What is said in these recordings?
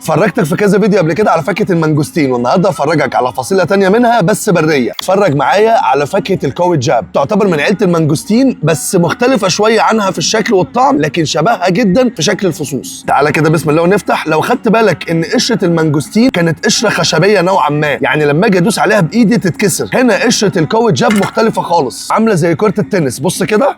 فرجتك في كذا فيديو قبل كده على فاكهه المانجوستين، والنهارده هفرجك على فصيله تانية منها بس بريه. اتفرج معايا على فاكهه الكاوي جاب، تعتبر من عيله المانجوستين بس مختلفه شويه عنها في الشكل والطعم، لكن شبهها جدا في شكل الفصوص. تعالى كده بسم الله ونفتح. لو خدت بالك ان قشره المانجوستين كانت قشره خشبيه نوعا ما، يعني لما اجي ادوس عليها بايدي تتكسر. هنا قشره الكاوي جاب مختلفه خالص، عامله زي كره التنس. بص كده،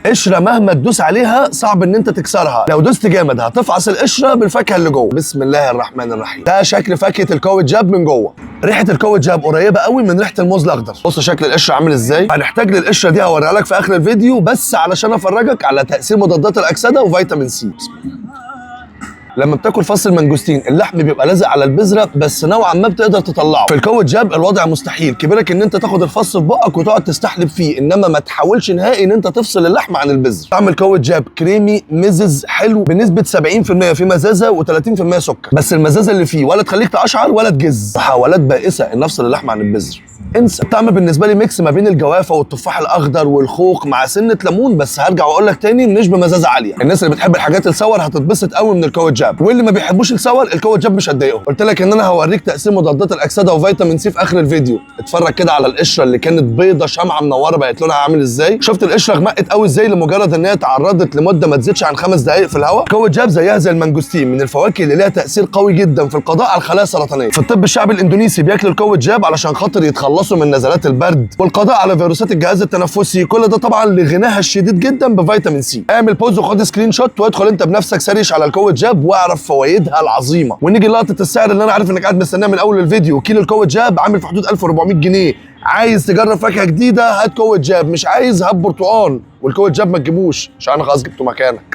قشره مهما تدوس عليها صعب ان انت تكسرها، لو دوست جامد هتفعص القشره بالفاكهه اللي جوه. بسم الله الرحمن الرحيم. ده شكل فاكهه الكاوي جاب من جوه. ريحه الكاوي جاب قريبه قوي من ريحه الموز الاخضر. بص شكل القشره عامل ازاي. هنحتاج للقشره دي هوريها لك في اخر الفيديو، بس علشان افرجك على تاثير مضادات الاكسده وفيتامين سي. بسم الله. لما بتاكل فص المانجوستين اللحم بيبقى لازق على البذره، بس نوعا ما بتقدر تطلعه. في الكاوي جاب الوضع مستحيل، كبيرك ان انت تاخد الفص في بقك وتقعد تستحلب فيه، انما ما تحاولش نهائي ان انت تفصل اللحم عن البذر. طعم الكاوي جاب كريمي مزز حلو بنسبه 70%، في مزازه و30% سكر، بس المزازه اللي فيه ولا تخليك تقشعر ولا تجز. محاولات بائسه ان افصل اللحم عن البذر، انسى. الطعم بالنسبه لي ميكس ما بين الجوافه والتفاح الاخضر والخوخ مع سنه ليمون، بس هرجع واقول لك تاني مش بمزازه عاليه. الناس اللي بتحب الحاجات السور هتتبسط قوي من الكاوي جاب، واللي ما بيحبوش السور الكاوي جاب مش هتضايقهم. قلت لك ان انا هوريك تاثير مضادات الاكسده وفيتامين سي في اخر الفيديو. اتفرج كده على القشره اللي كانت بيضه شمعه منوره بقت لونها عامل ازاي. شفت القشره غمقت قوي ازاي لمجرد ان هي اتعرضت لمده ما تزيدش عن 5 دقائق في الهواء. الكاوي جاب زيها زي المانجوستين من الفواكه اللي ليها تاثير قوي جدا في القضاء على الخلايا السرطانيه. في الطب الشعبي الاندونيسي بياكلوا الكاوي جاب علشان خاطر يتخلصوا من نزلات البرد والقضاء على فيروسات الجهاز التنفسي، كل ده طبعا لغناها الشديد جدا بفيتامين سي. اعمل بوز وخد سكرين شوت وادخل انت بنفسك سريش على الكاوي جاب واعرف فوائدها العظيمه. ونيجي لقطه السعر اللي انا عارف انك قاعد مستناها من اول الفيديو. كيلو الكاوي جاب عامل في حدود 1400 جنيه. عايز تجرب فاكهه جديده هات كاوي جاب، مش عايز هات برتقال. والكاوي جاب ما تجيبوش عشان انا خلاص جبته مكانك.